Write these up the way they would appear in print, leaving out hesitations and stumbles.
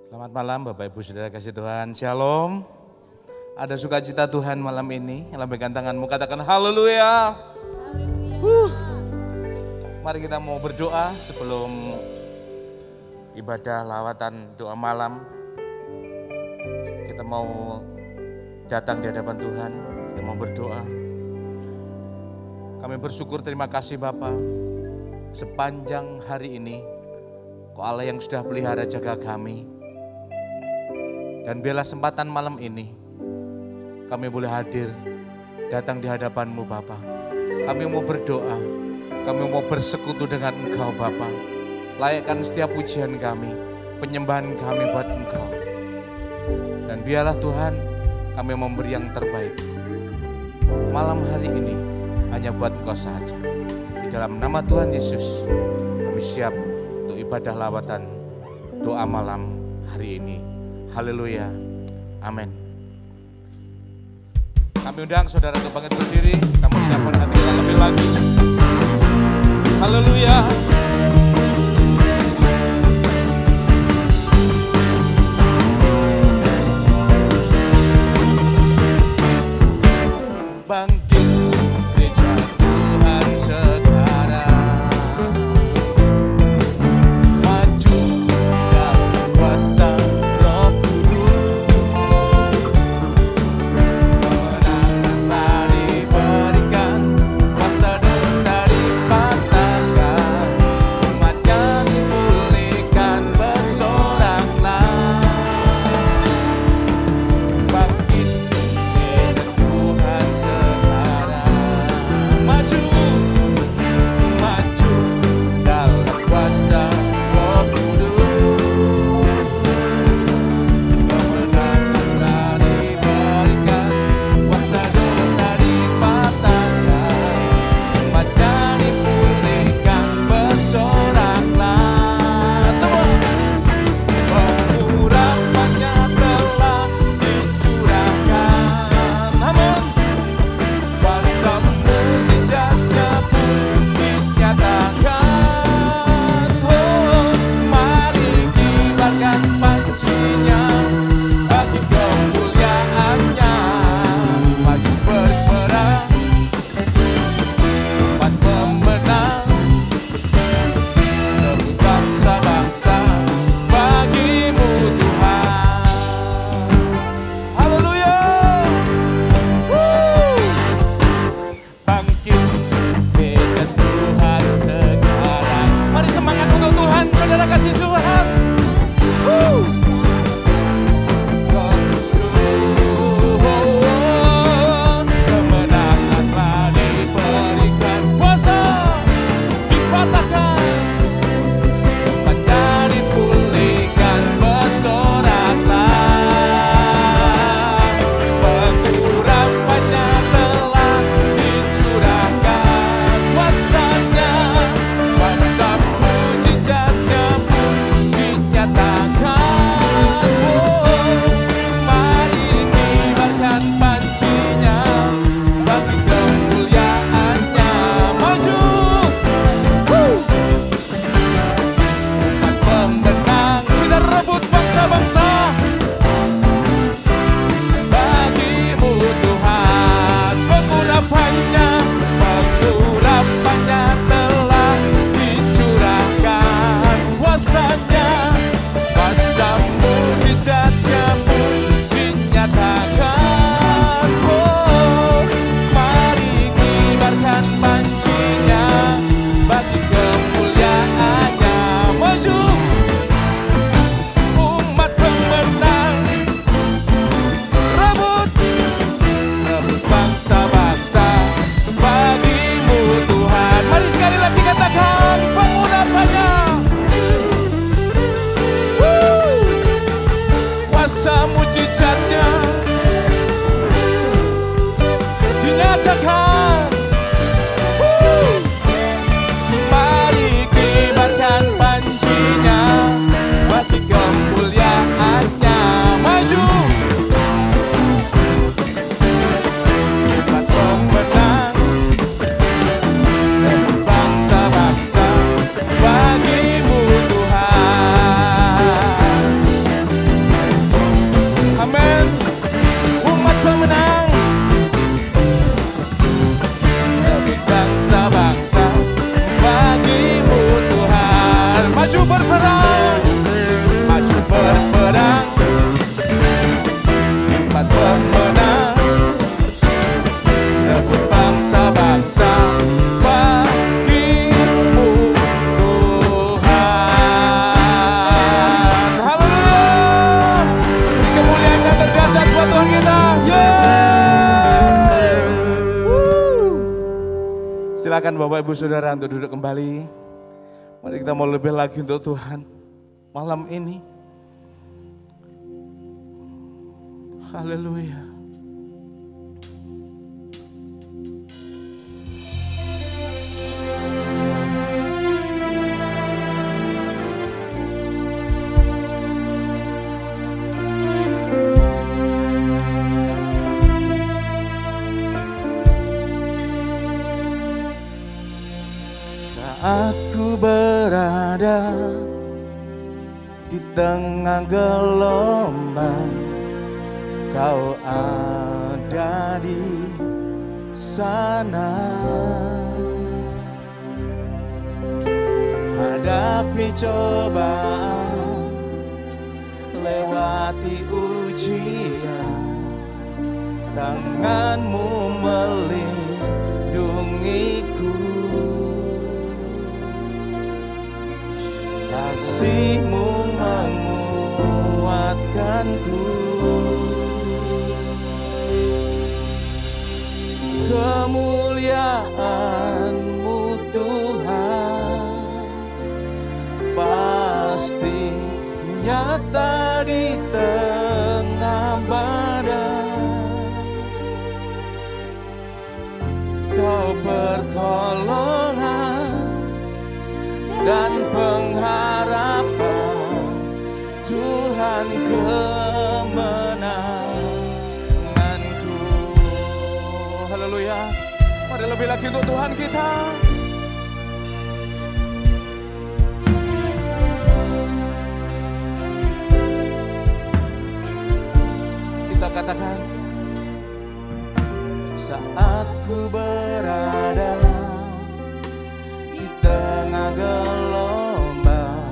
Selamat malam Bapak Ibu Saudara kasih Tuhan, Shalom. Ada sukacita Tuhan malam ini, lambaikan tanganmu katakan haleluya. Mari kita mau berdoa sebelum ibadah lawatan doa malam. Kita mau datang di hadapan Tuhan, kita mau berdoa. Kami bersyukur, terima kasih Bapa, sepanjang hari ini Kau Allah yang sudah pelihara jaga kami. Dan biarlah kesempatan malam ini kami boleh hadir, datang di hadapan-Mu Bapa. Kami mau berdoa, kami mau bersekutu dengan Engkau Bapa. Layakkan setiap pujian kami, penyembahan kami buat Engkau. Dan biarlah Tuhan kami memberi yang terbaik. Malam hari ini hanya buat Engkau saja. Di dalam nama Tuhan Yesus kami siap untuk ibadah lawatan doa malam hari ini. Haleluya, amin. Kami undang saudara untuk bangkit berdiri, kita mau siapkan hati kita lebih lagi. Haleluya. Bangkit gereja Tuhan sekarang, maju dan kuasa Roh Kudus, kemenangan diberikan, kuasa dosa dipatahkan, silakan Bapak Ibu Saudara untuk duduk kembali. Mari kita mau lebih lagi untuk Tuhan malam ini. Haleluya. Saat ku berada di tengah gelombang, Kau ada di sana. Hadapi cobaan, lewati ujian, tangan-Mu melindungiku. Kasih-Mu menguatkanku. Kemuliaan-Mu Tuhan pasti nyata di tengah badai. Kau pertolongan dan pengharapan, Tuhan kemenanganku. Haleluya. Mari lebih lagi untuk Tuhan kita. Kita katakan, saat ku berada di tengah gelombang,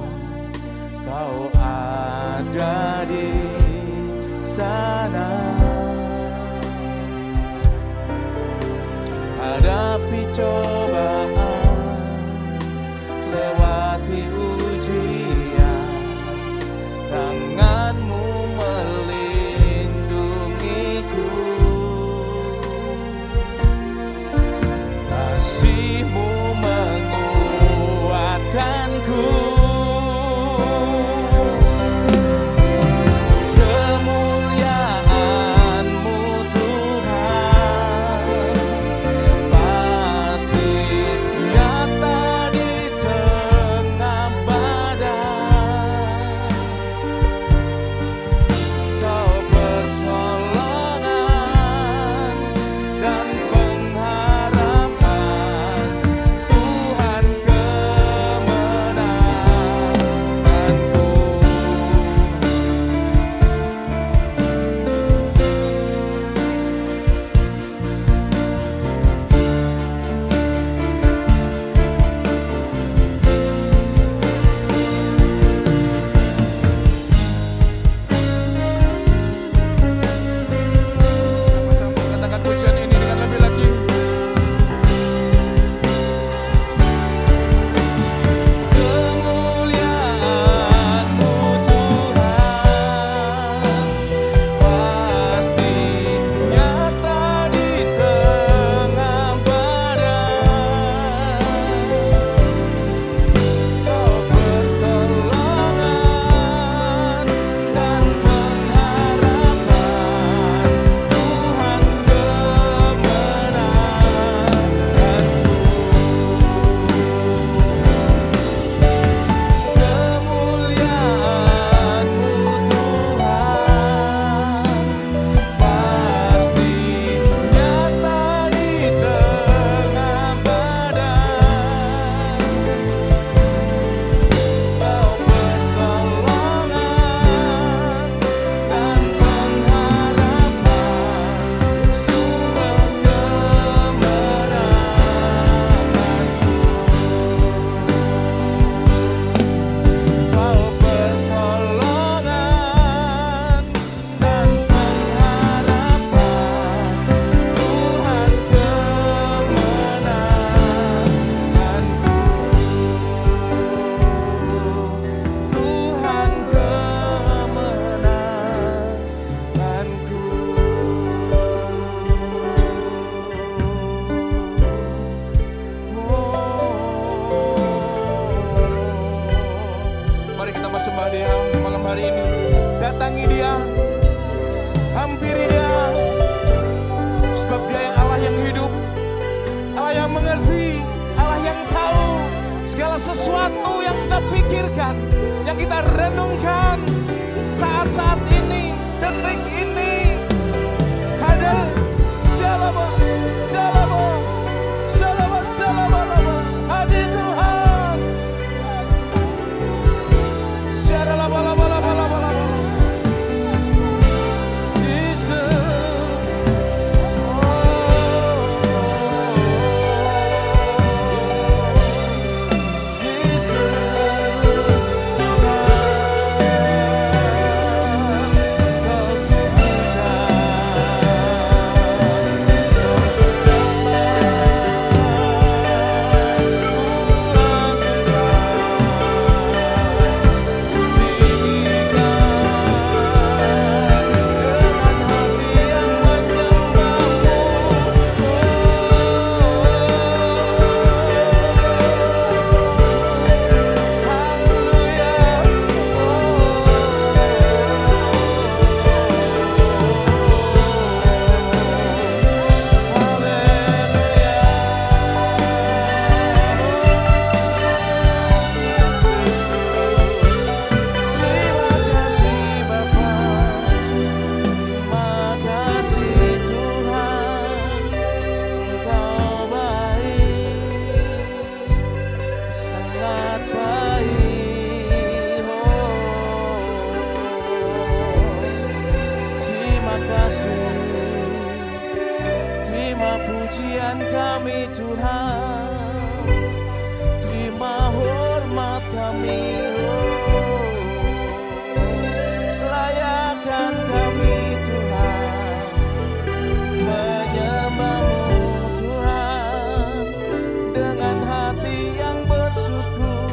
Kau ada di sana. Hadapi cobaan, lewati ujian, tangan-Mu melindungiku. Kasih-Mu menguatkanku. Kemuliaan-Mu Tuhan pasti sesuatu yang kita pikirkan, yang kita renungkan saat-saat ini, detik ini. Hadir Shalom, Shalom, Shalom, Shalom, hadir Tuhan. Shalom, Jesus. Jesus, pujian kami Tuhan, terima hormat kami, layakkan kami Tuhan, menyembah-Mu Tuhan, dengan hati yang bersyukur.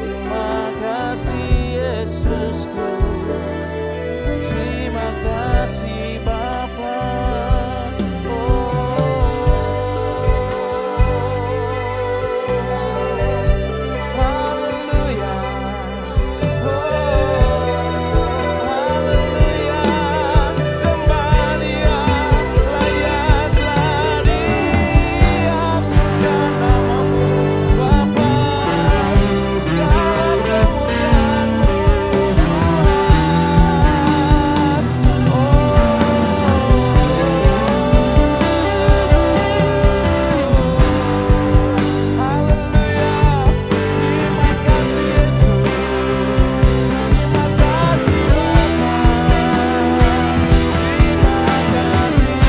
Terima kasih Yesusku. Terima kasih Bapa. Haleluya. Haleluya. Sembah Dia, layaklah Dia, dan nama-Mu Bapa, segala kemuliaan-Mu Tuhan. Haleluya. Terima kasih Yesus. Terima kasih Bapa. Terima kasih.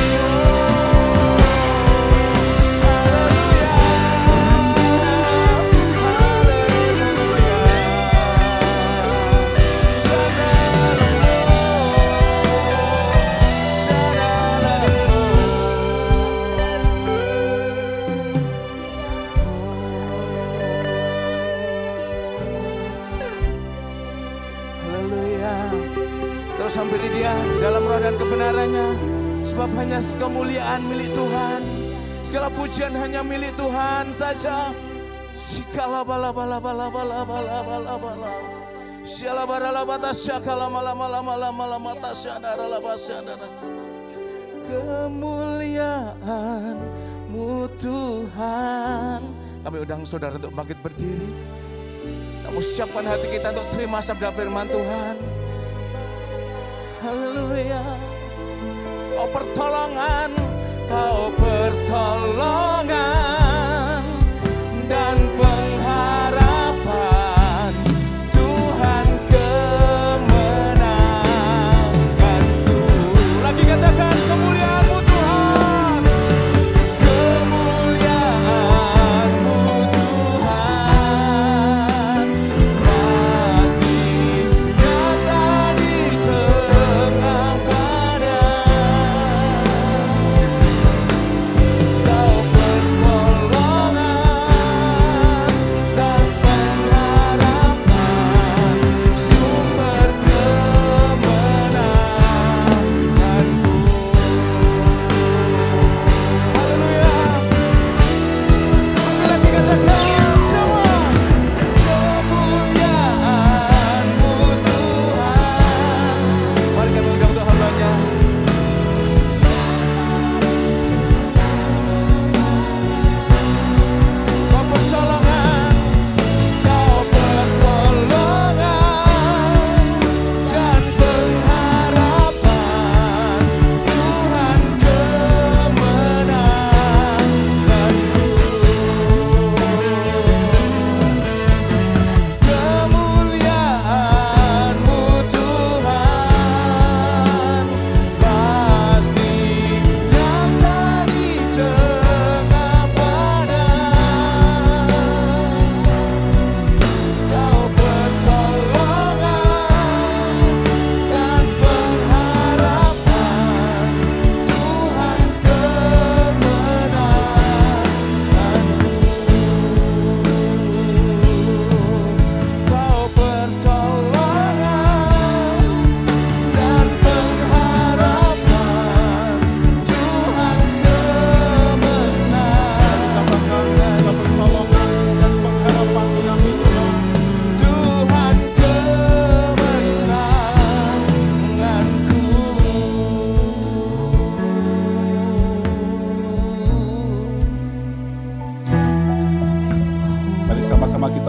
Haleluya. Terus hampiri Dia dalam roh dan kebenarannya, sebab hanya kemuliaan milik Tuhan, segala pujian hanya milik Tuhan saja. Sikala bala bala bala bala bala bala bala. Siala barala batas syakala malam malam malam malam mata syadara labas syadara. Kemuliaan-Mu Tuhan. Kami undang saudara untuk bangkit berdiri. Kamu siapkan hati kita untuk terima sabda firman Tuhan. Haleluya. Kau pertolongan, Kau pertolongan dan pengharapan, Tuhan kemenanganku. Lagi katakan kemuliaan-Mu Tuhan. Kemuliaan-Mu Tuhan, masih nyata di tengah badai. Kau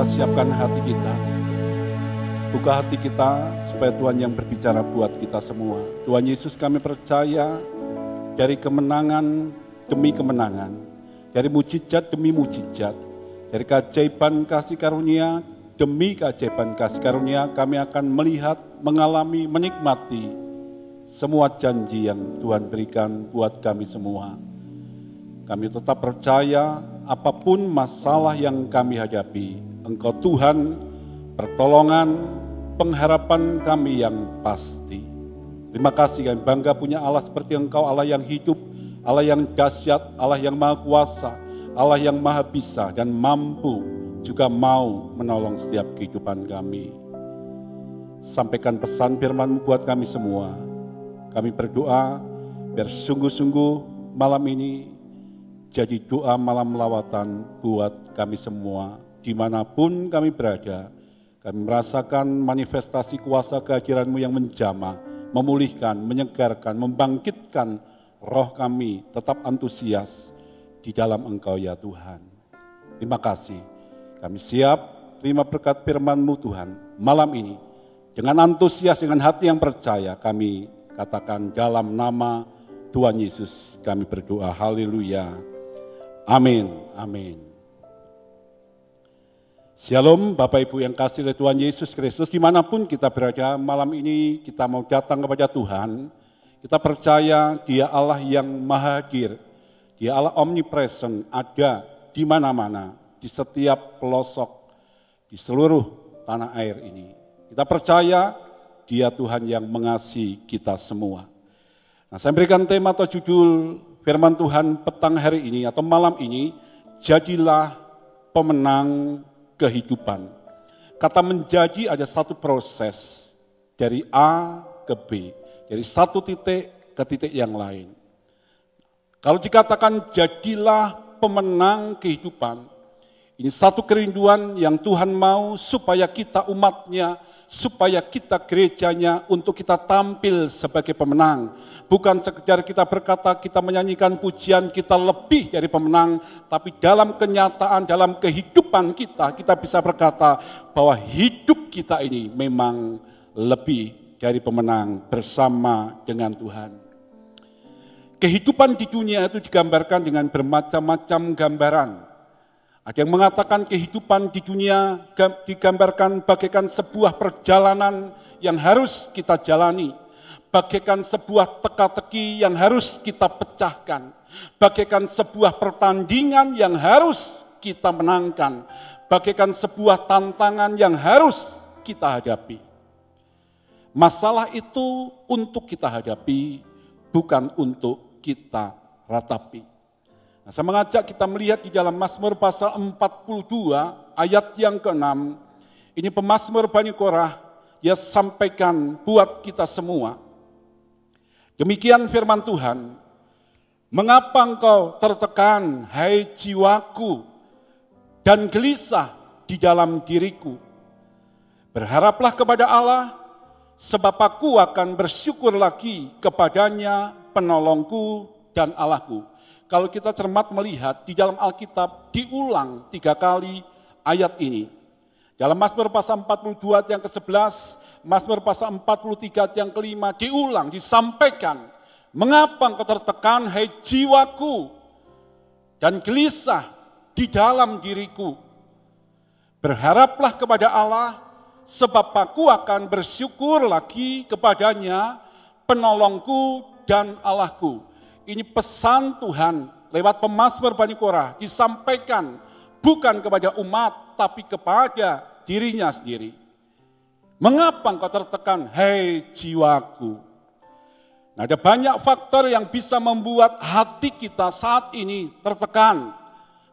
siapkan hati kita. Buka hati kita supaya Tuhan yang berbicara buat kita semua. Tuhan Yesus, kami percaya dari kemenangan demi kemenangan, dari mujizat demi mujizat, dari keajaiban kasih karunia demi keajaiban kasih karunia, kami akan melihat, mengalami, menikmati semua janji yang Tuhan berikan buat kami semua. Kami tetap percaya apapun masalah yang kami hadapi, Engkau Tuhan, pertolongan, pengharapan kami yang pasti. Terima kasih, kami bangga punya Allah seperti Engkau, Allah yang hidup, Allah yang dahsyat, Allah yang maha kuasa, Allah yang maha bisa dan mampu juga mau menolong setiap kehidupan kami. Sampaikan pesan firman-Mu buat kami semua. Kami berdoa biar sungguh-sungguh malam ini jadi doa malam lawatan buat kami semua. Dimanapun kami berada, kami merasakan manifestasi kuasa kehadiran-Mu yang menjamah, memulihkan, menyegarkan, membangkitkan roh kami tetap antusias di dalam Engkau ya Tuhan. Terima kasih. Kami siap terima berkat firman-Mu Tuhan malam ini. Dengan antusias, dengan hati yang percaya, kami katakan dalam nama Tuhan Yesus kami berdoa. Haleluya. Amin. Amin. Shalom Bapak Ibu yang kasih oleh Tuhan Yesus Kristus. Dimanapun kita berada malam ini, kita mau datang kepada Tuhan. Kita percaya Dia Allah yang maha hadir. Dia Allah omnipresent, ada di mana-mana, di setiap pelosok, di seluruh tanah air ini. Kita percaya Dia Tuhan yang mengasihi kita semua. Nah, saya berikan tema atau judul firman Tuhan petang hari ini atau malam ini, jadilah pemenang kehidupan. Kata menjadi ada satu proses dari A ke B, dari satu titik ke titik yang lain. Kalau dikatakan jadilah pemenang kehidupan, ini satu kerinduan yang Tuhan mau supaya kita umatnya, supaya kita gerejanya untuk kita tampil sebagai pemenang. Bukan sekedar kita berkata, kita menyanyikan pujian, kita lebih dari pemenang, tapi dalam kenyataan, dalam kehidupan kita, kita bisa berkata bahwa hidup kita ini memang lebih dari pemenang bersama dengan Tuhan. Kehidupan di dunia itu digambarkan dengan bermacam-macam gambaran. Ada yang mengatakan kehidupan di dunia digambarkan bagaikan sebuah perjalanan yang harus kita jalani. Bagaikan sebuah teka-teki yang harus kita pecahkan. Bagaikan sebuah pertandingan yang harus kita menangkan. Bagaikan sebuah tantangan yang harus kita hadapi. Masalah itu untuk kita hadapi, bukan untuk kita ratapi. Nah, saya mengajak kita melihat di dalam Mazmur pasal 42 ayat yang ke-6. Ini pemazmur Bani Korah, dia sampaikan buat kita semua. Demikian firman Tuhan, mengapa engkau tertekan, hai jiwaku, dan gelisah di dalam diriku? Berharaplah kepada Allah, sebab aku akan bersyukur lagi kepadanya, penolongku dan Allahku. Kalau kita cermat melihat di dalam Alkitab diulang 3 kali ayat ini. Dalam Mazmur pasal 42 yang ke-11, Mazmur pasal 43 yang ke-5 diulang, disampaikan. Mengapa engkau tertekan, hai jiwaku, dan gelisah di dalam diriku? Berharaplah kepada Allah, sebab aku akan bersyukur lagi kepadanya, penolongku dan Allahku. Ini pesan Tuhan lewat pemazmur Bani Korah disampaikan bukan kepada umat tapi kepada dirinya sendiri. Mengapa engkau tertekan, hai jiwaku? Nah, ada banyak faktor yang bisa membuat hati kita saat ini tertekan.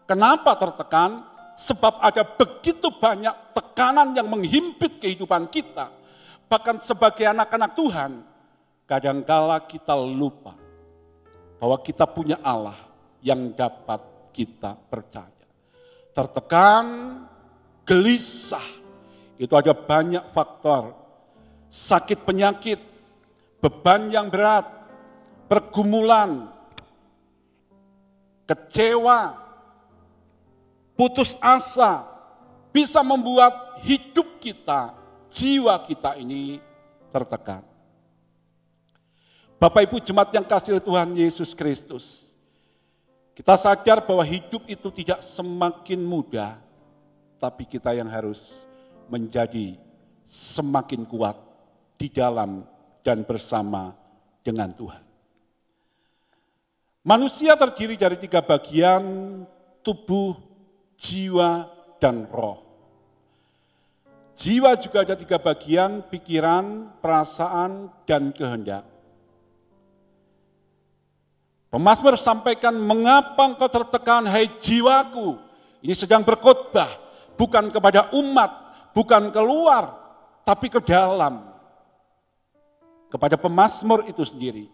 Kenapa tertekan? Sebab ada begitu banyak tekanan yang menghimpit kehidupan kita. Bahkan sebagai anak-anak Tuhan, kadangkala kita lupa bahwa kita punya Allah yang dapat kita percaya. Tertekan, gelisah, itu ada banyak faktor. Sakit penyakit, beban yang berat, pergumulan, kecewa, putus asa, bisa membuat hidup kita, jiwa kita ini tertekan. Bapak Ibu jemaat yang kasih Tuhan Yesus Kristus, kita sadar bahwa hidup itu tidak semakin mudah, tapi kita yang harus menjadi semakin kuat di dalam dan bersama dengan Tuhan. Manusia terdiri dari 3 bagian, tubuh, jiwa, dan roh. Jiwa juga ada 3 bagian, pikiran, perasaan, dan kehendak. Pemazmur sampaikan, mengapa engkau tertekan, hai jiwaku? Ini sedang berkhotbah, bukan kepada umat, bukan keluar, tapi ke dalam. Kepada pemazmur itu sendiri,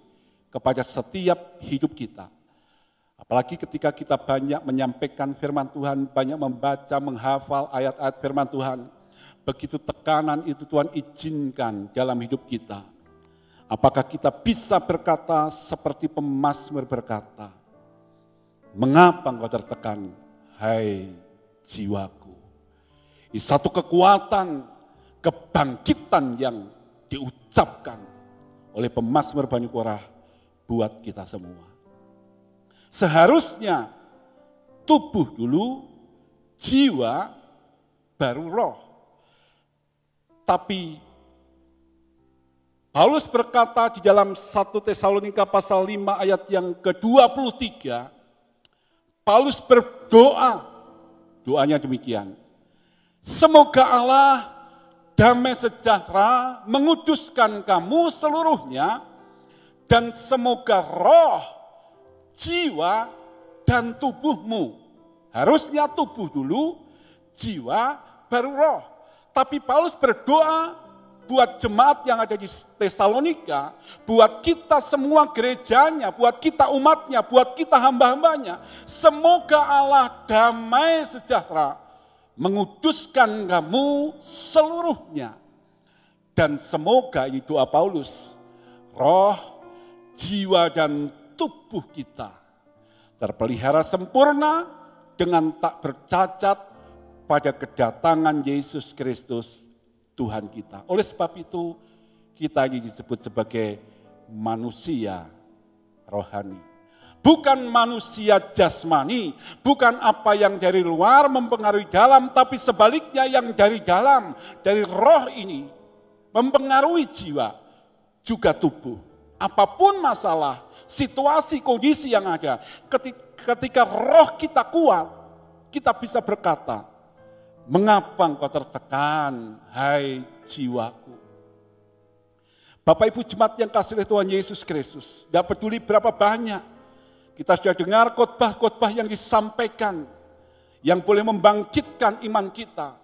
kepada setiap hidup kita. Apalagi ketika kita banyak menyampaikan firman Tuhan, banyak membaca, menghafal ayat-ayat firman Tuhan. Begitu tekanan itu Tuhan izinkan dalam hidup kita. Apakah kita bisa berkata seperti pemazmur berkata, mengapa engkau tertekan, hai jiwaku? Ini satu kekuatan, kebangkitan yang diucapkan oleh pemazmur Bani Korah buat kita semua. Seharusnya tubuh dulu, jiwa, baru roh. Tapi Paulus berkata di dalam 1 Tesalonika pasal 5 ayat yang ke-23, Paulus berdoa, doanya demikian. Semoga Allah damai sejahtera menguduskan kamu seluruhnya, dan semoga roh, jiwa, dan tubuhmu. Harusnya tubuh dulu, jiwa, baru roh. Tapi Paulus berdoa buat jemaat yang ada di Tesalonika, buat kita semua gerejanya, buat kita umatnya, buat kita hamba-hambanya. Semoga Allah damai sejahtera menguduskan kamu seluruhnya. Dan semoga, ini doa Paulus, roh, jiwa, dan tubuh kita terpelihara sempurna dengan tak bercacat pada kedatangan Yesus Kristus Tuhan kita. Oleh sebab itu kita ini disebut sebagai manusia rohani. Bukan manusia jasmani, bukan apa yang dari luar mempengaruhi dalam, tapi sebaliknya yang dari dalam, dari roh ini mempengaruhi jiwa, juga tubuh. Apapun masalah, situasi, kondisi yang ada, ketika roh kita kuat, kita bisa berkata, mengapa engkau tertekan, hai jiwaku? Bapak Ibu jemaat yang kasih oleh Tuhan Yesus Kristus, tidak peduli berapa banyak, kita sudah dengar khotbah-khotbah yang disampaikan, yang boleh membangkitkan iman kita.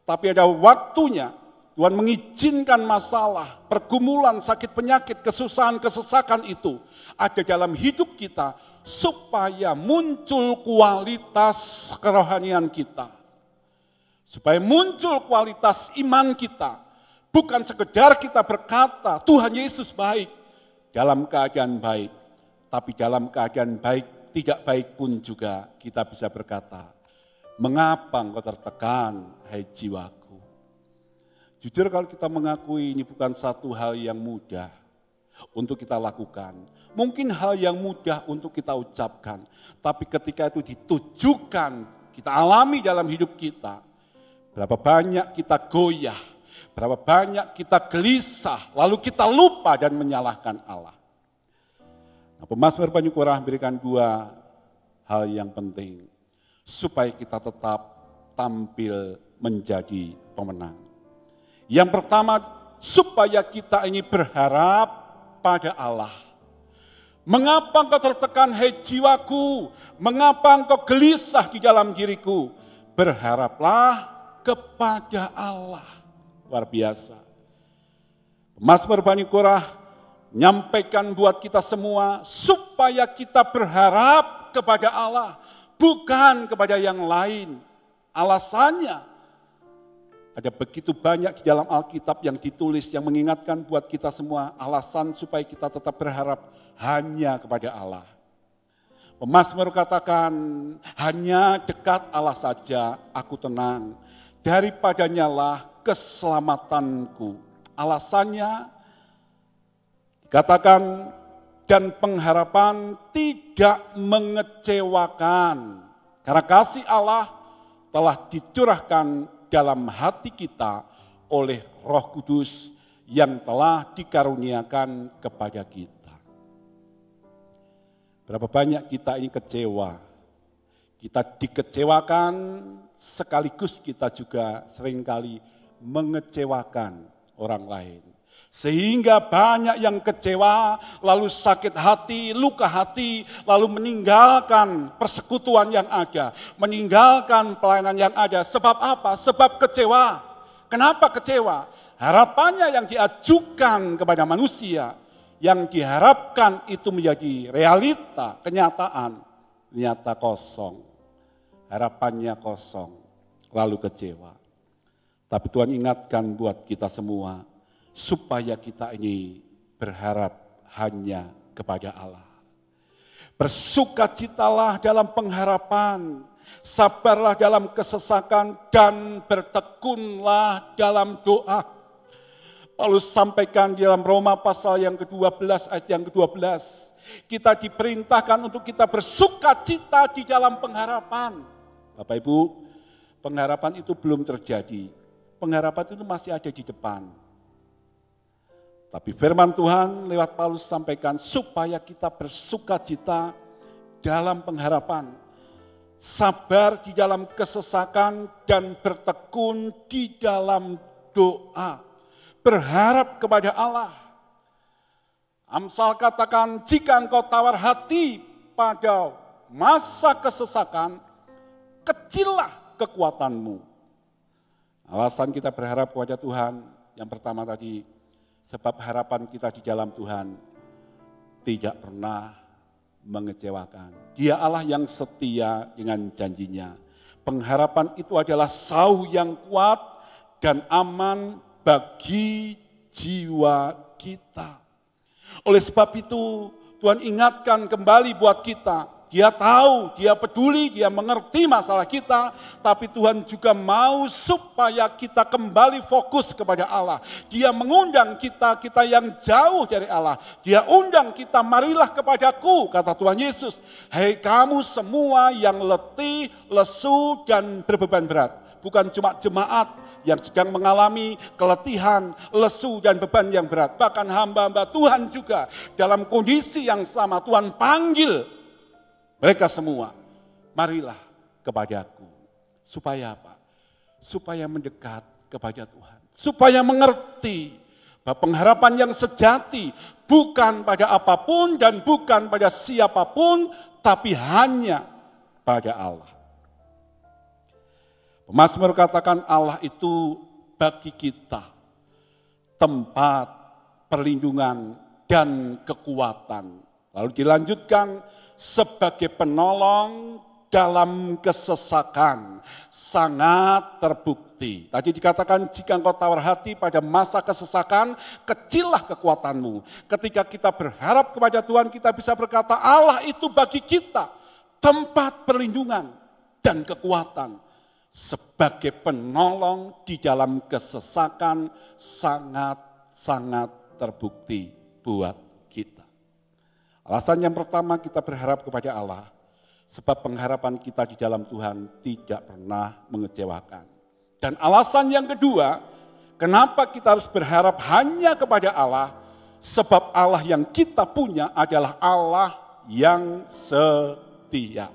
Tapi ada waktunya, Tuhan mengizinkan masalah, pergumulan, sakit penyakit, kesusahan, kesesakan itu ada dalam hidup kita, supaya muncul kualitas kerohanian kita. Supaya muncul kualitas iman kita. Bukan sekedar kita berkata, Tuhan Yesus baik, dalam keadaan baik. Tapi dalam keadaan baik, tidak baik pun juga kita bisa berkata, mengapa engkau tertekan, hai jiwaku? Jujur kalau kita mengakui ini bukan satu hal yang mudah untuk kita lakukan. Mungkin hal yang mudah untuk kita ucapkan. Tapi ketika itu ditujukan, kita alami dalam hidup kita, berapa banyak kita goyah, berapa banyak kita gelisah, lalu kita lupa dan menyalahkan Allah. Nah, pemazmur Bani Korah memberikan 2 hal yang penting, supaya kita tetap tampil menjadi pemenang. Yang pertama, supaya kita ini berharap pada Allah. Mengapa engkau tertekan, hai jiwaku? Mengapa engkau gelisah di dalam diriku? Berharaplah kepada Allah. Luar biasa. Pemazmur Bani Korah nyampaikan buat kita semua supaya kita berharap kepada Allah, bukan kepada yang lain. Alasannya ada begitu banyak di dalam Alkitab yang ditulis yang mengingatkan buat kita semua alasan supaya kita tetap berharap hanya kepada Allah. Pemazmur katakan, hanya dekat Allah saja aku tenang. daripadanya lah keselamatanku. Alasannya dikatakan, dan pengharapan tidak mengecewakan. Karena kasih Allah telah dicurahkan dalam hati kita oleh Roh Kudus yang telah dikaruniakan kepada kita. Berapa banyak kita ini kecewa. Kita dikecewakan sekaligus kita juga seringkali mengecewakan orang lain. Sehingga banyak yang kecewa, lalu sakit hati, luka hati, lalu meninggalkan persekutuan yang ada, meninggalkan pelayanan yang ada. Sebab apa? Sebab kecewa. Kenapa kecewa? Harapannya yang diajukan kepada manusia, yang diharapkan itu menjadi realita, kenyataan, ternyata kosong. Harapannya kosong, lalu kecewa. Tapi Tuhan ingatkan buat kita semua, supaya kita ini berharap hanya kepada Allah. Bersukacitalah dalam pengharapan, sabarlah dalam kesesakan, dan bertekunlah dalam doa. Paulus sampaikan di dalam Roma pasal yang ke-12 ayat yang ke-12. Kita diperintahkan untuk kita bersukacita di dalam pengharapan. Bapak Ibu, pengharapan itu belum terjadi. Pengharapan itu masih ada di depan. Tapi firman Tuhan lewat Paulus sampaikan supaya kita bersukacita dalam pengharapan, sabar di dalam kesesakan, dan bertekun di dalam doa. Berharap kepada Allah. Amsal katakan, jika engkau tawar hati pada masa kesesakan, kecillah kekuatanmu. Alasan kita berharap kepada Tuhan, yang pertama tadi, sebab harapan kita di dalam Tuhan tidak pernah mengecewakan. Dia Allah yang setia dengan janjinya. Pengharapan itu adalah sauh yang kuat dan aman bagi jiwa kita. Oleh sebab itu Tuhan ingatkan kembali buat kita. Dia tahu, dia peduli, dia mengerti masalah kita, tapi Tuhan juga mau supaya kita kembali fokus kepada Allah. Dia mengundang kita, kita yang jauh dari Allah. Dia undang kita, marilah kepadaku, kata Tuhan Yesus. Hei kamu semua yang letih, lesu, dan berbeban berat. Bukan cuma jemaat yang sedang mengalami keletihan, lesu, dan beban yang berat. Bahkan hamba-hamba Tuhan juga dalam kondisi yang sama. Tuhan panggil mereka semua, marilah kepadaku. Supaya apa? Supaya mendekat kepada Tuhan. Supaya mengerti bahwa pengharapan yang sejati bukan pada apapun dan bukan pada siapapun, tapi hanya pada Allah. Pemazmur katakan Allah itu bagi kita tempat perlindungan dan kekuatan. Lalu dilanjutkan, sebagai penolong dalam kesesakan, sangat terbukti. Tadi dikatakan jika engkau tawar hati pada masa kesesakan, kecillah kekuatanmu. Ketika kita berharap kepada Tuhan, kita bisa berkata Allah itu bagi kita tempat perlindungan dan kekuatan. Sebagai penolong di dalam kesesakan, sangat-sangat terbukti buat kita. Alasan yang pertama kita berharap kepada Allah, sebab pengharapan kita di dalam Tuhan tidak pernah mengecewakan. Dan alasan yang kedua, kenapa kita harus berharap hanya kepada Allah, sebab Allah yang kita punya adalah Allah yang setia.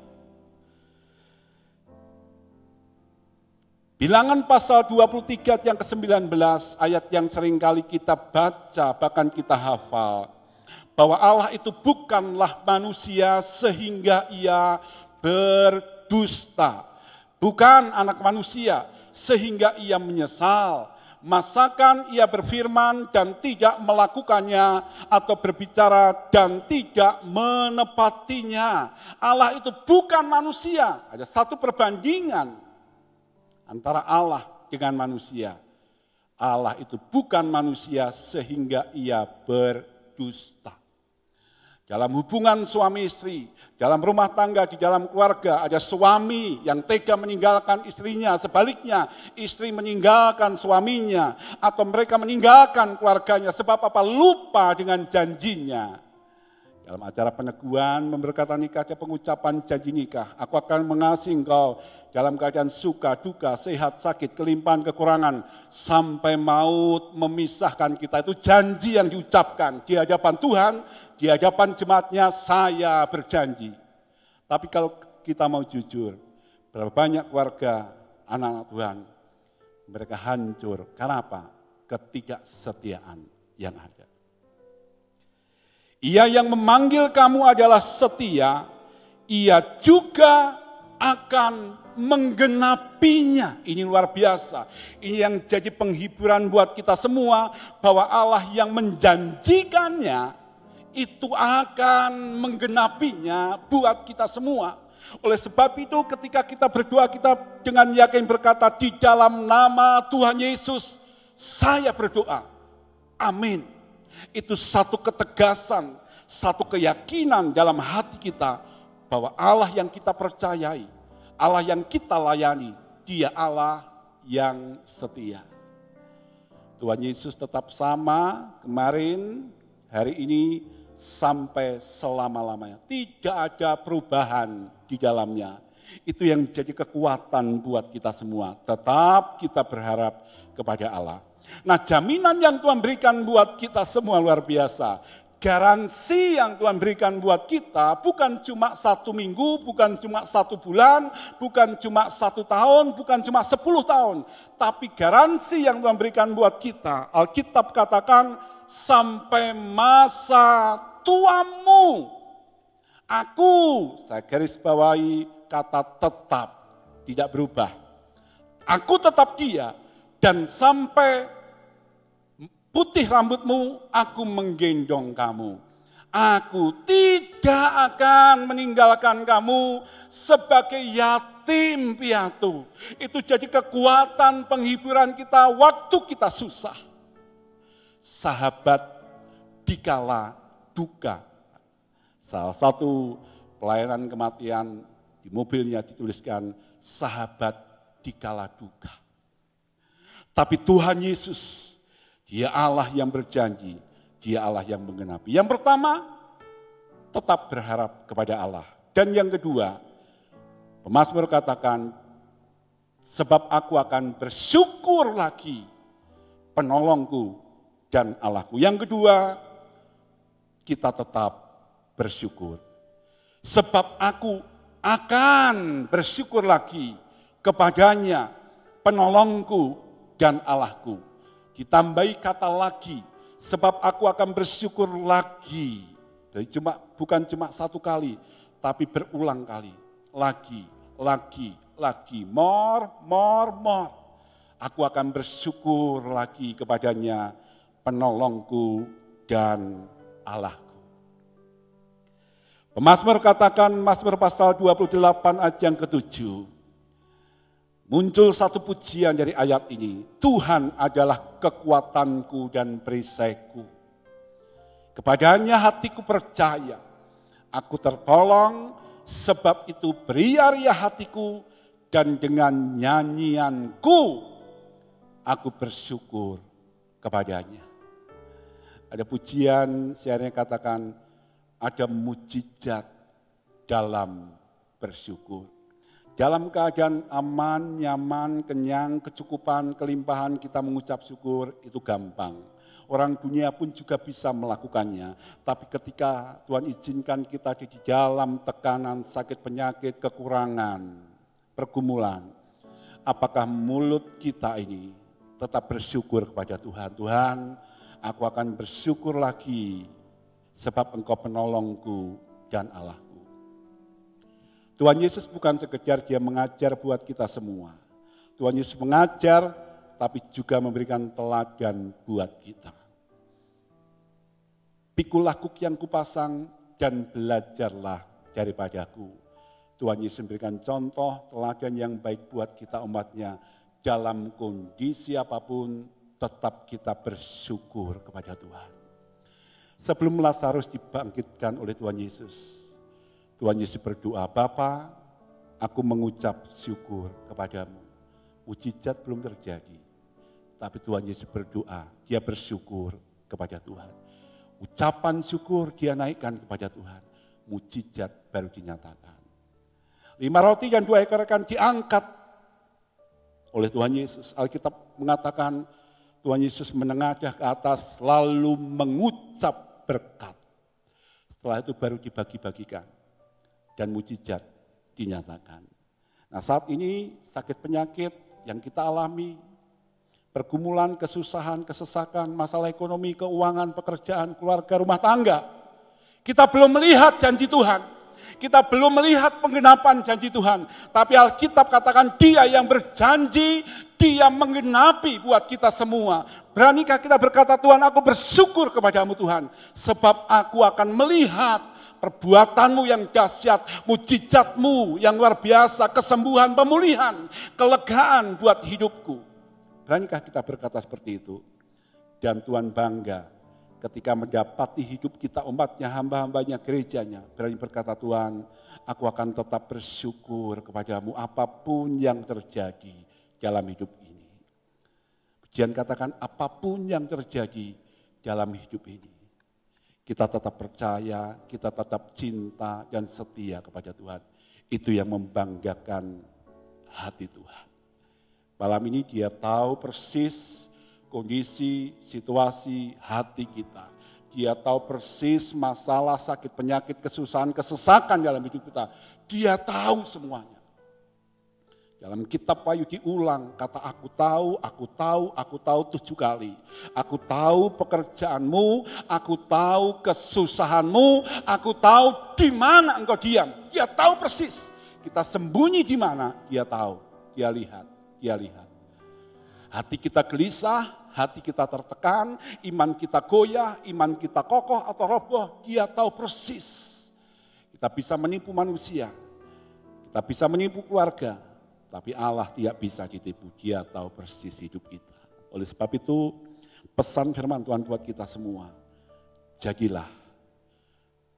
Bilangan pasal 23 yang ke-19, ayat yang seringkali kita baca, bahkan kita hafal, bahwa Allah itu bukanlah manusia sehingga ia berdusta. Bukan anak manusia sehingga ia menyesal. Masakan ia berfirman dan tidak melakukannya, atau berbicara dan tidak menepatinya. Allah itu bukan manusia. Ada satu perbandingan antara Allah dengan manusia. Allah itu bukan manusia sehingga ia berdusta. Dalam hubungan suami istri, dalam rumah tangga, di dalam keluarga, ada suami yang tega meninggalkan istrinya, sebaliknya istri meninggalkan suaminya, atau mereka meninggalkan keluarganya, sebab apa? Lupa dengan janjinya. Dalam acara peneguhan, memberkatan nikah, ada pengucapan janji nikah. Aku akan mengasihi engkau dalam keadaan suka, duka, sehat, sakit, kelimpahan, kekurangan, sampai maut memisahkan kita. Itu janji yang diucapkan di hadapan Tuhan, di hadapan jemaatnya, saya berjanji. Tapi kalau kita mau jujur, berapa banyak keluarga anak-anak Tuhan, mereka hancur. Karena apa? Ketidaksetiaan yang ada. Ia yang memanggil kamu adalah setia, ia juga akan menggenapinya. Ini luar biasa. Ini yang jadi penghiburan buat kita semua, bahwa Allah yang menjanjikannya itu akan menggenapinya buat kita semua. Oleh sebab itu ketika kita berdoa, kita dengan yakin berkata, di dalam nama Tuhan Yesus saya berdoa. Amin. Itu satu ketegasan, satu keyakinan dalam hati kita bahwa Allah yang kita percayai, Allah yang kita layani, Dia Allah yang setia. Tuhan Yesus tetap sama kemarin, hari ini, sampai selama-lamanya. Tidak ada perubahan di dalamnya. Itu yang jadi kekuatan buat kita semua. Tetap kita berharap kepada Allah. Nah, jaminan yang Tuhan berikan buat kita semua luar biasa. Garansi yang Tuhan berikan buat kita bukan cuma 1 minggu, bukan cuma 1 bulan, bukan cuma 1 tahun, bukan cuma 10 tahun. Tapi garansi yang Tuhan berikan buat kita, Alkitab katakan, sampai masa tuamu. Aku, saya garis bawahi kata tetap, tidak berubah. Aku tetap Dia, dan sampai putih rambutmu, aku menggendong kamu. Aku tidak akan meninggalkan kamu sebagai yatim piatu. Itu jadi kekuatan penghiburan kita waktu kita susah. Sahabat dikala duka. Salah satu pelayanan kematian di mobilnya dituliskan, sahabat dikala duka. Tapi Tuhan Yesus, Dia Allah yang berjanji, Dia Allah yang menggenapi. Yang pertama, tetap berharap kepada Allah. Dan yang kedua, pemazmur katakan, sebab aku akan bersyukur lagi, penolongku dan Allahku. Yang kedua, kita tetap bersyukur. Sebab aku akan bersyukur lagi kepadanya, penolongku dan Allahku. Ditambahi kata lagi, sebab aku akan bersyukur lagi. Jadi bukan cuma 1 kali, tapi berulang kali. Lagi. More. Aku akan bersyukur lagi kepadanya, penolongku dan Allahku. Pemazmur katakan, Mazmur pasal 28 ayat yang ke-7. Muncul satu pujian dari ayat ini. Tuhan adalah kekuatanku dan perisaiku. Kepadanya hatiku percaya. Aku tertolong, sebab itu beria-ria hatiku, dan dengan nyanyianku aku bersyukur kepadanya. Ada pujian, siarnya katakan, ada mujizat dalam bersyukur. Dalam keadaan aman, nyaman, kenyang, kecukupan, kelimpahan, kita mengucap syukur, itu gampang. Orang dunia pun juga bisa melakukannya. Tapi ketika Tuhan izinkan kita di dalam tekanan, sakit, penyakit, kekurangan, pergumulan, apakah mulut kita ini tetap bersyukur kepada Tuhan? Tuhan, aku akan bersyukur lagi, sebab Engkau penolongku dan Allah. Tuhan Yesus bukan sekedar Dia mengajar buat kita semua. Tuhan Yesus mengajar, tapi juga memberikan teladan buat kita. Pikulah kuk yang kupasang dan belajarlah daripadaku. Tuhan Yesus memberikan contoh teladan yang baik buat kita umatnya. Dalam kondisi apapun tetap kita bersyukur kepada Tuhan. Sebelum Lazarus dibangkitkan oleh Tuhan Yesus, Tuhan Yesus berdoa, Bapa, aku mengucap syukur kepadamu. Mujizat belum terjadi, tapi Tuhan Yesus berdoa, dia bersyukur kepada Tuhan. Ucapan syukur dia naikkan kepada Tuhan, mujizat baru dinyatakan. 5 roti dan 2 ekor ikan diangkat oleh Tuhan Yesus. Alkitab mengatakan Tuhan Yesus menengadah ke atas lalu mengucap berkat. Setelah itu baru dibagi-bagikan dan mujizat dinyatakan. Nah, saat ini sakit penyakit yang kita alami, pergumulan, kesusahan, kesesakan, masalah ekonomi, keuangan, pekerjaan, keluarga, rumah tangga. Kita belum melihat janji Tuhan. Kita belum melihat penggenapan janji Tuhan. Tapi Alkitab katakan dia yang berjanji, dia menggenapi buat kita semua. Beranikah kita berkata, Tuhan, aku bersyukur kepadamu Tuhan. Sebab aku akan melihat perbuatanmu yang dahsyat, mujizatmu yang luar biasa, kesembuhan, pemulihan, kelegaan buat hidupku. Beranikah kita berkata seperti itu? Dan Tuhan bangga ketika mendapati hidup kita umatnya, hamba-hambanya, gerejanya. Berani berkata, Tuhan, aku akan tetap bersyukur kepadamu apapun yang terjadi dalam hidup ini. Pujian katakan apapun yang terjadi dalam hidup ini. Kita tetap percaya, kita tetap cinta dan setia kepada Tuhan. Itu yang membanggakan hati Tuhan. Malam ini dia tahu persis kondisi, situasi hati kita. Dia tahu persis masalah, sakit, penyakit, kesusahan, kesesakan dalam hidup kita. Dia tahu semuanya. Dalam kitab Wahyu diulang kata aku tahu 7 kali. Aku tahu pekerjaanmu, aku tahu kesusahanmu, aku tahu di mana engkau diam. Dia tahu persis. Kita sembunyi di mana, dia tahu, dia lihat. Hati kita gelisah, hati kita tertekan, iman kita goyah, iman kita kokoh atau roboh, dia tahu persis. Kita bisa menipu manusia, kita bisa menipu keluarga, tapi Allah tidak bisa ditipu, dia tahu persis hidup kita. Oleh sebab itu, pesan firman Tuhan buat kita semua, jadilah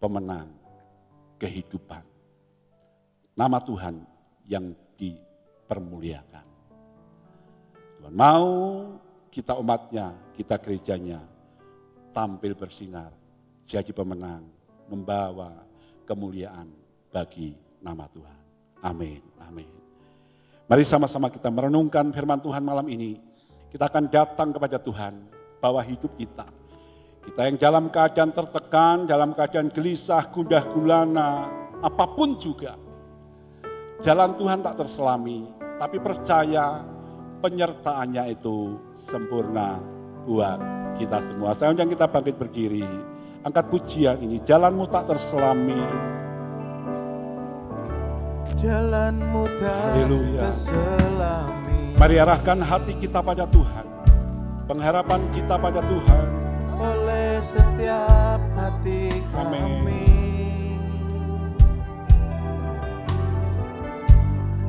pemenang kehidupan. Nama Tuhan yang dipermuliakan. Tuhan mau kita umatnya, kita gerejanya tampil bersinar, jadi pemenang, membawa kemuliaan bagi nama Tuhan. Amin, amin. Mari sama-sama kita merenungkan firman Tuhan malam ini. Kita akan datang kepada Tuhan, bawa hidup kita. Kita yang dalam keadaan tertekan, dalam keadaan gelisah, gundah gulana, apapun juga. Jalan Tuhan tak terselami, tapi percaya penyertaannya itu sempurna buat kita semua. Saya undang kita bangkit berdiri. Angkat pujian ini, jalanmu tak terselami. Jalanmu tak terselami. Mari arahkan hati kita pada Tuhan. Pengharapan kita pada Tuhan. Oleh setiap hati kami. Amin.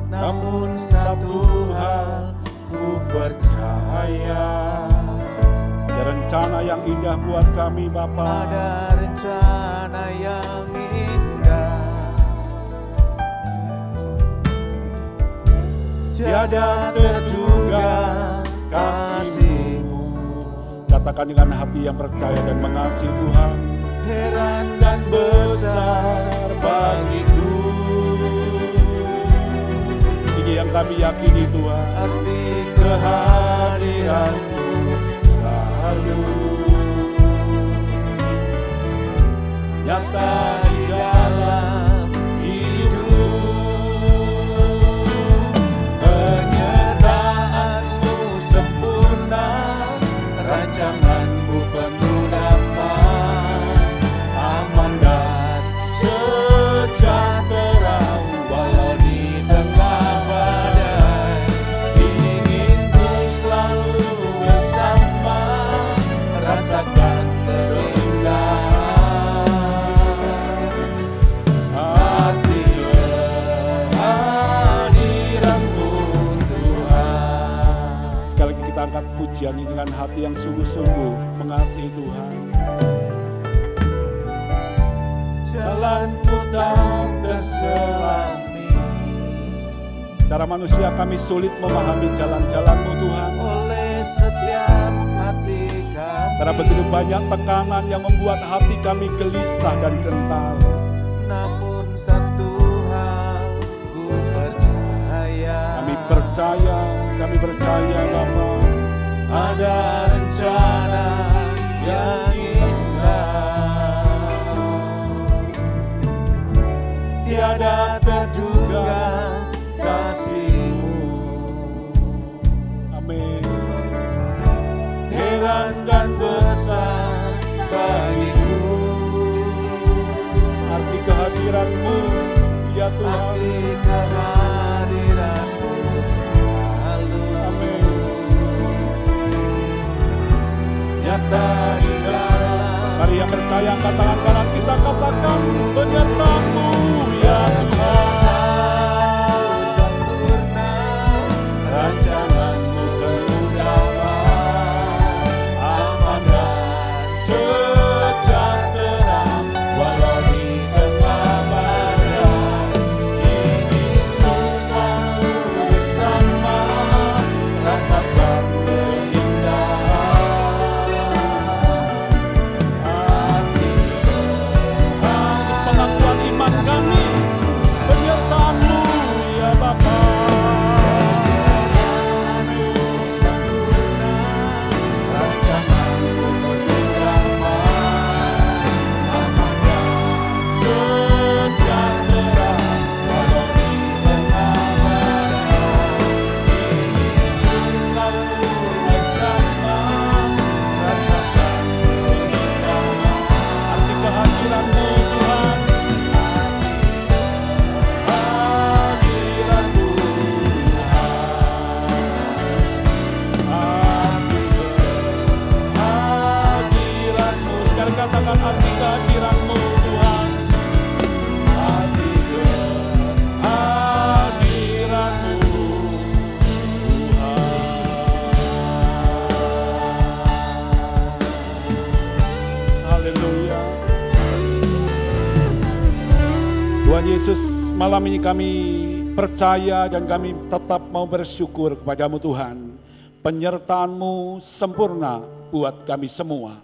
Namun satu hal ku percaya, ada rencana yang indah buat kami Bapa. Ada rencana yang indah, tiada terduga kasih-Mu. Katakan dengan hati yang percaya dan mengasihi Tuhan. Heran dan besar bagiku, ini yang kami yakini Tuhan. arti kehadiran-Mu selalu nyata di dalam hidup. Penyertaan-Mu sempurna, rancangan-Mu penuh dapat, aman dan sejahtera walau di tengah badai. Ingin ku selalu bersama, rasakan keindahan hati kehadiran-Mu Tuhan. Sekali lagi kita angkat pujian ini dengan hati yang sungguh-sungguh mengasihi Tuhan. jalanmu tak terselami. Cara manusia kami sulit memahami jalan-jalan-Mu Tuhan. Oleh setiap hati kami. Karena begitu banyak tekanan yang membuat hati kami gelisah dan gentar. Namun satu hal ku percaya. Kami percaya Bapa. Ada rencana yang indah, tiada terduga kasih-Mu. Amin. Heran dan besar bagiku Arti kehadiran-Mu, ya Tuhan. arti kehadiran-Mu selalu. Amin. Nyata di dalam. Mari yang percaya angkat tangan kanan kita katakan penyertaan-Mu ya Tuhan. Sempurna rancangan-Mu penuh damai, aman dan sejahtera walau di tengah badai. Inginku selalu bersama, rasakan keindahan. Pengakuan iman kami, penyertaan-Mu ya Bapa. Arti kehadiran-Mu Tuhan. Sekarang katakan arti kehadiran-Mu Tuhan. Arti kehadiran-Mu Tuhan. Haleluya. Tuhan Yesus, malam ini kami percaya dan kami tetap mau bersyukur kepada-Mu Tuhan. Penyertaan-Mu sempurna buat kami semua.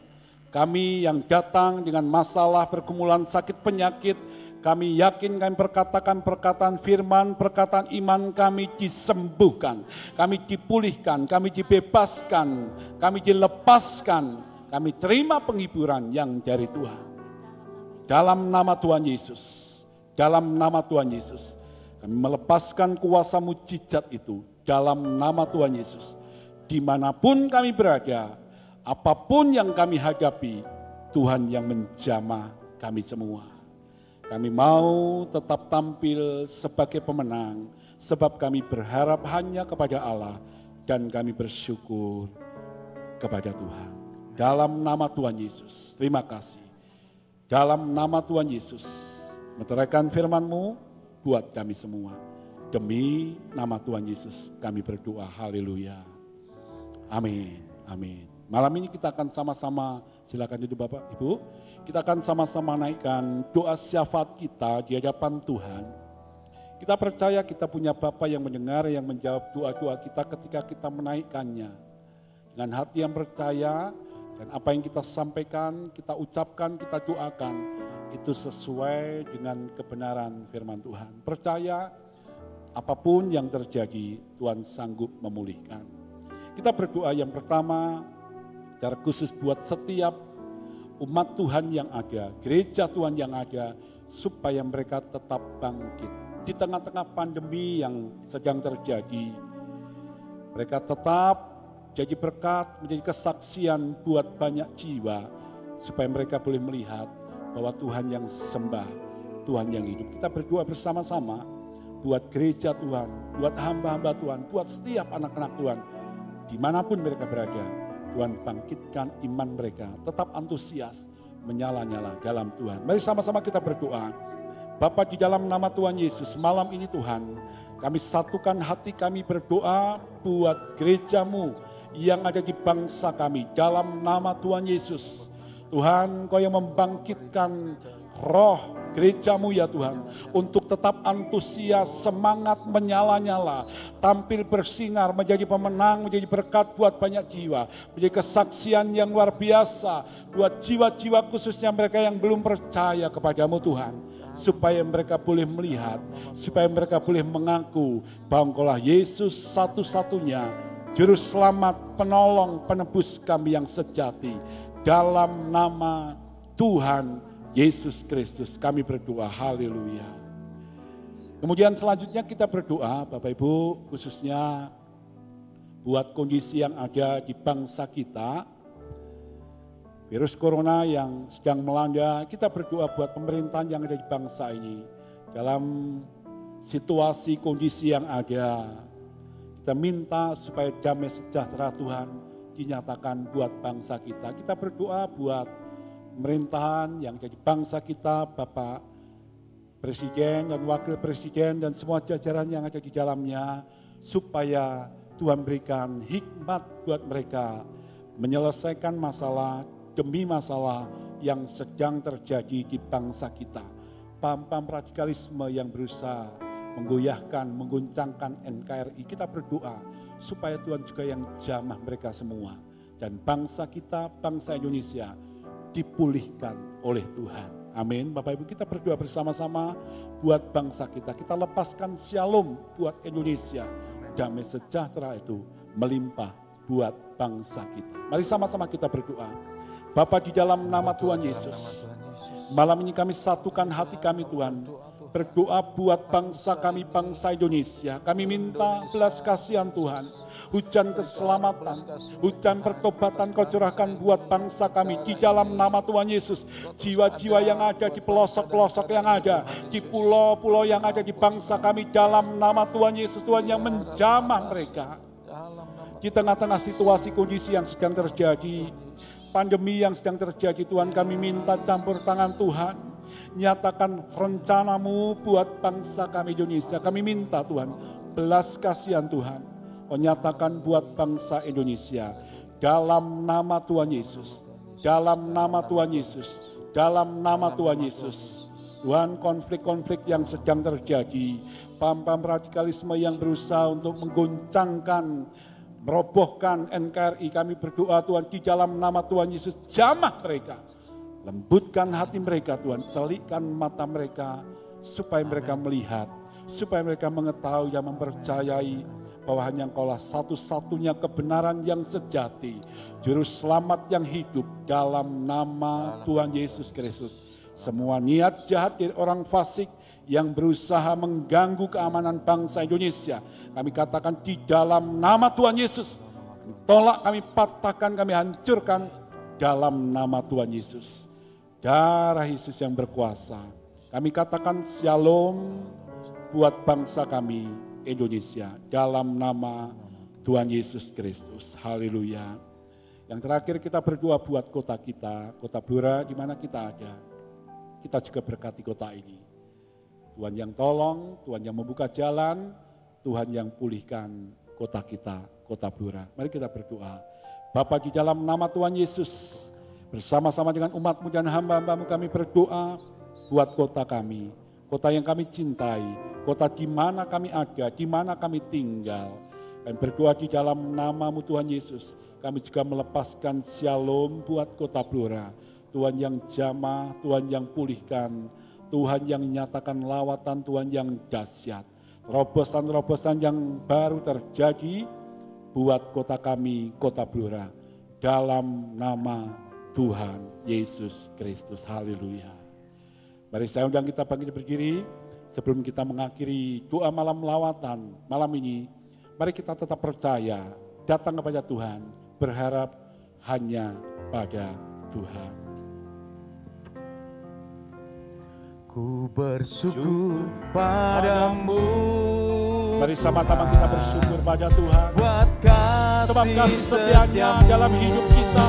Kami yang datang dengan masalah pergumulan sakit penyakit, kami yakin kami perkatakan perkataan firman, perkataan iman kami disembuhkan, kami dipulihkan, kami dibebaskan, kami dilepaskan, kami terima penghiburan yang dari Tuhan. Dalam nama Tuhan Yesus, dalam nama Tuhan Yesus, kami melepaskan kuasa mujizat itu dalam nama Tuhan Yesus. Dimanapun kami berada, apapun yang kami hadapi, Tuhan yang menjamah kami semua. Kami mau tetap tampil sebagai pemenang, sebab kami berharap hanya kepada Allah dan kami bersyukur kepada Tuhan. Dalam nama Tuhan Yesus, terima kasih. Dalam nama Tuhan Yesus, meteraikan firman-Mu buat kami semua. Demi nama Tuhan Yesus kami berdoa, haleluya. Amin, amin. Malam ini kita akan sama-sama, silakan duduk Bapak, Ibu. Kita akan sama-sama naikkan doa syafaat kita di hadapan Tuhan. Kita percaya kita punya Bapa yang mendengar, yang menjawab doa-doa kita ketika kita menaikkannya. Dengan hati yang percaya dan apa yang kita sampaikan, kita ucapkan, kita doakan, itu sesuai dengan kebenaran firman Tuhan. Percaya apapun yang terjadi, Tuhan sanggup memulihkan. Kita berdoa yang pertama, secara khusus buat setiap umat Tuhan yang ada, gereja Tuhan yang ada, supaya mereka tetap bangkit. Di tengah-tengah pandemi yang sedang terjadi, mereka tetap jadi berkat, menjadi kesaksian buat banyak jiwa, supaya mereka boleh melihat bahwa Tuhan yang sembah, Tuhan yang hidup. Kita berdoa bersama-sama buat gereja Tuhan, buat hamba-hamba Tuhan, buat setiap anak-anak Tuhan, dimanapun mereka berada. Tuhan bangkitkan iman mereka, tetap antusias, menyala-nyala dalam Tuhan. Mari sama-sama kita berdoa. Bapa, di dalam nama Tuhan Yesus, malam ini Tuhan, kami satukan hati kami berdoa buat gereja-Mu yang ada di bangsa kami. Dalam nama Tuhan Yesus, Tuhan, Engkau yang membangkitkan roh gerejamu ya Tuhan, untuk tetap antusias, semangat menyala-nyala, tampil bersinar, menjadi pemenang, menjadi berkat buat banyak jiwa, menjadi kesaksian yang luar biasa buat jiwa-jiwa khususnya mereka yang belum percaya kepadamu Tuhan, supaya mereka boleh melihat, supaya mereka boleh mengaku bahwa Engkaulah Yesus satu-satunya Juru Selamat, Penolong, Penebus kami yang sejati. Dalam nama Tuhan Yesus Kristus kami berdoa, haleluya. Kemudian selanjutnya kita berdoa Bapak Ibu, khususnya buat kondisi yang ada di bangsa kita. Virus corona yang sedang melanda, kita berdoa buat pemerintahan yang ada di bangsa ini. Dalam situasi kondisi yang ada, kita minta supaya damai sejahtera Tuhan dinyatakan buat bangsa kita. Kita berdoa buat pemerintahan yang jadi bangsa kita, Bapak Presiden dan Wakil Presiden dan semua jajaran yang ada di dalamnya, supaya Tuhan berikan hikmat buat mereka menyelesaikan masalah demi masalah yang sedang terjadi di bangsa kita. Paham-paham radikalisme yang berusaha menggoyahkan, mengguncangkan NKRI, kita berdoa supaya Tuhan juga yang jamah mereka semua. Dan bangsa kita, bangsa Indonesia, dipulihkan oleh Tuhan. Amin. Bapak Ibu, kita berdoa bersama-sama buat bangsa kita. Kita lepaskan shalom buat Indonesia. Damai sejahtera itu melimpah buat bangsa kita. Mari sama-sama kita berdoa. Bapa, di dalam nama Tuhan Yesus, malam ini kami satukan hati kami Tuhan. Berdoa buat bangsa kami, bangsa Indonesia. Kami minta belas kasihan Tuhan. Hujan keselamatan, hujan pertobatan Kau curahkan buat bangsa kami. Di dalam nama Tuhan Yesus, jiwa-jiwa yang ada di pelosok-pelosok yang ada, di pulau-pulau yang ada di bangsa kami, dalam nama Tuhan Yesus, Tuhan yang menjamah mereka. Di tengah-tengah situasi kondisi yang sedang terjadi, pandemi yang sedang terjadi Tuhan, kami minta campur tangan Tuhan. Nyatakan rencanamu buat bangsa kami Indonesia. Kami minta Tuhan, belas kasihan Tuhan. Kau nyatakan buat bangsa Indonesia. Dalam nama Tuhan Yesus. Dalam nama Tuhan Yesus. Dalam nama Tuhan Yesus. Tuhan, konflik-konflik yang sedang terjadi. Paham-paham radikalisme yang berusaha untuk mengguncangkan, merobohkan NKRI. Kami berdoa Tuhan, di dalam nama Tuhan Yesus, jamah mereka. Lembutkan hati mereka Tuhan, celikkan mata mereka supaya mereka melihat, supaya mereka mengetahui dan mempercayai bahwa hanya Engkaulah satu-satunya kebenaran yang sejati, Juru Selamat yang hidup, dalam nama Tuhan Yesus Kristus. Semua niat jahat dari orang fasik yang berusaha mengganggu keamanan bangsa Indonesia, kami katakan di dalam nama Tuhan Yesus, kami tolak, kami patahkan, kami hancurkan dalam nama Tuhan Yesus. Darah Yesus yang berkuasa. Kami katakan shalom buat bangsa kami Indonesia. Dalam nama Tuhan Yesus Kristus. Haleluya. Yang terakhir kita berdoa buat kota kita. Kota Blora di mana kita ada. Kita juga berkati kota ini. Tuhan yang tolong, Tuhan yang membuka jalan, Tuhan yang pulihkan kota kita, kota Blora. Mari kita berdoa. Bapa, di dalam nama Tuhan Yesus, bersama-sama dengan umat-Mu dan hamba-hamba-Mu kami berdoa buat kota kami, kota yang kami cintai, kota di mana kami ada, di mana kami tinggal. Kami berdoa di dalam nama-Mu Tuhan Yesus, kami juga melepaskan shalom buat kota Blora. Tuhan yang jamah, Tuhan yang pulihkan, Tuhan yang nyatakan lawatan, Tuhan yang dahsyat. Terobosan-terobosan yang baru terjadi buat kota kami, kota Blora. Dalam nama Tuhan Yesus Kristus. Haleluya. Mari saya undang kita bangkit berdiri. Sebelum kita mengakhiri doa malam lawatan malam ini, mari kita tetap percaya, datang kepada Tuhan, berharap hanya pada Tuhan. Ku bersyukur padamu. Mari sama-sama kita bersyukur pada Tuhan. Buat kasih, sebab kasih setianya dalam hidup kita.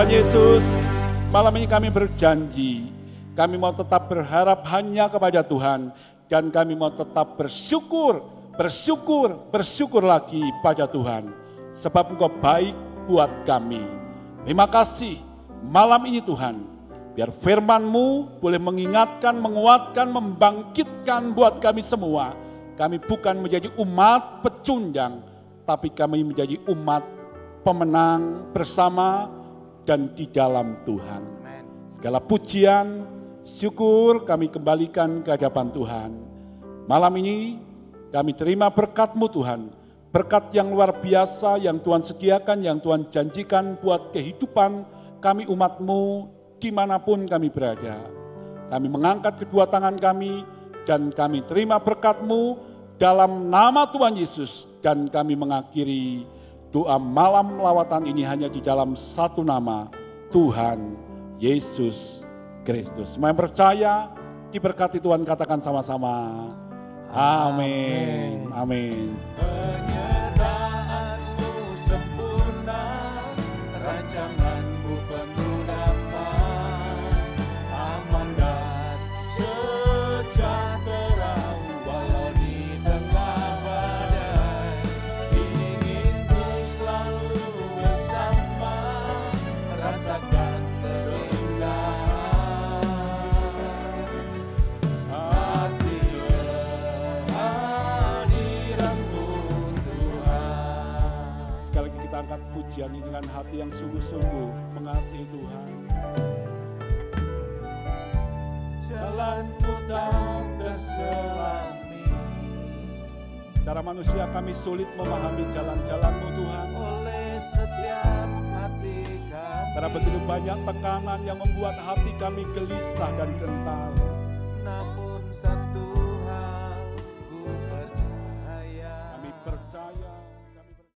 Tuhan Yesus, malam ini kami berjanji, kami mau tetap berharap hanya kepada Tuhan, dan kami mau tetap bersyukur lagi pada Tuhan, sebab Engkau baik buat kami. Terima kasih malam ini Tuhan, biar firman-Mu boleh mengingatkan, menguatkan, membangkitkan buat kami semua. Kami bukan menjadi umat pecundang, tapi kami menjadi umat pemenang bersama dan di dalam Tuhan. Segala pujian, syukur kami kembalikan ke hadapan Tuhan. Malam ini kami terima berkat-Mu Tuhan, berkat yang luar biasa yang Tuhan sediakan, yang Tuhan janjikan buat kehidupan kami umat-Mu dimanapun kami berada. Kami mengangkat kedua tangan kami dan kami terima berkat-Mu dalam nama Tuhan Yesus, dan kami mengakhiri doa malam lawatan ini hanya di dalam satu nama, Tuhan Yesus Kristus. Semua yang percaya diberkati Tuhan, katakan sama-sama. Amin. Amin. Penyertaan-Mu sempurna, rancangan-Mu penuh dapat, aman dan sejahtera walau di tengah badai. Inginku selalu bersama, rasakan keindahan hati kehadiran-Mu Tuhan. Sekali lagi kita angkat pujian ini dengan hati yang sungguh-sungguh mengasihi Tuhan. Jalanku tak terselami, Secara manusia kami sulit memahami jalan-jalan-Mu Tuhan. oleh setiap hati kami, Karena begitu banyak tekanan yang membuat hati kami gelisah dan gentar. namun satu